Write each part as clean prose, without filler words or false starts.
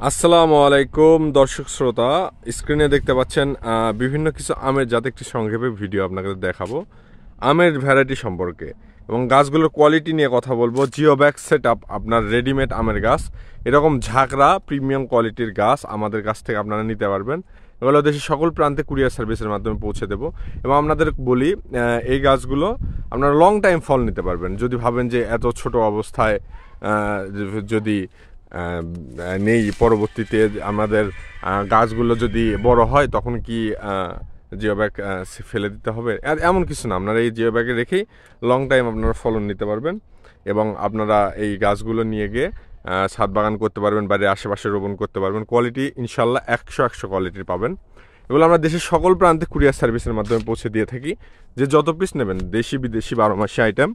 আসসালামু আলাইকুম দর্শক শ্রোতা, স্ক্রিনে দেখতে পাচ্ছেন বিভিন্ন কিছু আমের জাত একটি সংক্ষেপে ভিডিও আপনাদের দেখাবো আমের ভ্যারাইটি সম্পর্কে এবং গাছগুলোর কোয়ালিটি নিয়ে কথা বলবো। জিওব্যাগ সেটআপ আপনার রেডিমেড আমের গাছ, এরকম ঝাঁকড়া প্রিমিয়াম কোয়ালিটির গাছ আমাদের কাছ থেকে আপনারা নিতে পারবেন। এগুলো দেশের সকল প্রান্তে কুরিয়ার সার্ভিসের মাধ্যমে পৌঁছে দেবো এবং আপনাদের বলি এই গাছগুলো আপনারা লং টাইম ফল নিতে পারবেন। যদি ভাবেন যে এত ছোট অবস্থায় যদি নেই, পরবর্তীতে আমাদের গাছগুলো যদি বড় হয় তখন কি জিও ব্যাগ ফেলে দিতে হবে, এমন কিছু না। আপনারা এই জিও ব্যাগে রেখেই লং টাইম আপনারা ফলন নিতে পারবেন এবং আপনারা এই গাছগুলো নিয়ে গিয়ে ছাদ বাগান করতে পারবেন, বাড়ির আশেপাশে রোপণ করতে পারবেন। কোয়ালিটি ইনশাল্লাহ 100 কোয়ালিটির পাবেন। এগুলো আমরা দেশের সকল প্রান্তে কুরিয়ার সার্ভিসের মাধ্যমে পৌঁছে দিয়ে থাকি। যে যত পিস নেবেন, দেশি বিদেশি 12 মাসি আইটেম,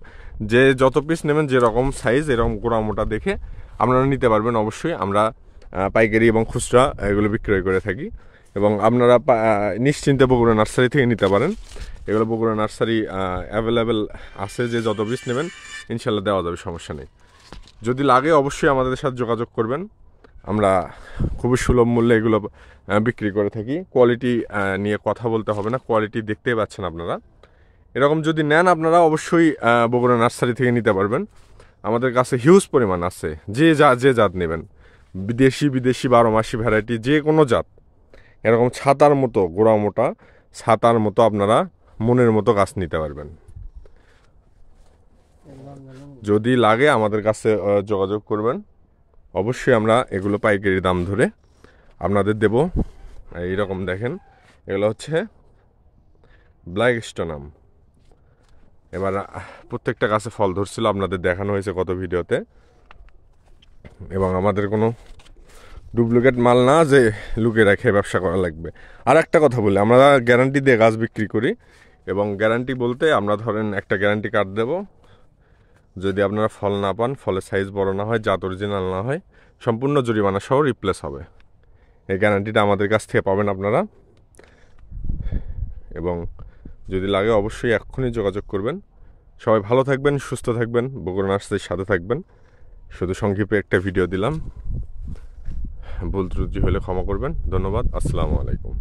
যে যত পিস নেবেন যেরকম সাইজ এরকম গোড়া মোটা দেখে আপনারা নিতে পারবেন। অবশ্যই আমরা পাইকারি এবং খুচরা এগুলো বিক্রয় করে থাকি এবং আপনারা নিশ্চিন্তে বগুড়া নার্সারি থেকে নিতে পারেন। এগুলো বগুড়া নার্সারি অ্যাভেলেবেল আছে, যে যত পিস নেবেন ইনশাল্লাহ দেওয়া যাবে, সমস্যা নেই। যদি লাগে অবশ্যই আমাদের সাথে যোগাযোগ করবেন, আমরা খুবই সুলভ মূল্যে এগুলো বিক্রি করে থাকি। কোয়ালিটি নিয়ে কথা বলতে হবে না, কোয়ালিটি দেখতেই পাচ্ছেন আপনারা। এরকম যদি নেন আপনারা অবশ্যই বগুড়া নার্সারি থেকে নিতে পারবেন। আমাদের কাছে হিউজ পরিমাণ আছে, যে জাত নেবেন, বিদেশি 12 মাসি ভ্যারাইটি যে কোনো জাত, এরকম ছাতার মতো গোড়া মোটা, ছাতার মতো আপনারা মনের মতো গাছ নিতে পারবেন। যদি লাগে আমাদের কাছে যোগাযোগ করবেন, অবশ্যই আমরা এগুলো পাইকারি দাম ধরে আপনাদের দেব। এইরকম দেখেন, এগুলো হচ্ছে ব্ল্যাক স্টোন আম। এবার প্রত্যেকটা গাছে ফল ধরছিল, আপনাদের দেখানো হয়েছে কত ভিডিওতে। এবং আমাদের কোনো ডুপ্লিকেট মাল না যে লুকিয়ে রেখে ব্যবসা করা লাগবে। আর একটা কথা বলি, আমরা গ্যারান্টি দিয়ে গাছ বিক্রি করি এবং গ্যারান্টি বলতে আমরা ধরেন একটা গ্যারান্টি কার্ড দেব, যদি আপনারা ফল না পান, ফলের সাইজ বড় না হয়, জাত অরিজিনাল না হয়, সম্পূর্ণ জরিমানা সহ রিপ্লেস হবে। এই গ্যারান্টিটা আমাদের কাছ থেকে পাবেন আপনারা। এবং যদি লাগে অবশ্যই এক্ষুনি যোগাযোগ করবেন। সবাই ভালো থাকবেন, সুস্থ থাকবেন, বগুড়া নার্সারির সাথে থাকবেন। শুধু সংক্ষেপে একটা ভিডিও দিলাম, ভুল ত্রুটি হলে ক্ষমা করবেন। ধন্যবাদ। আসসালামু আলাইকুম।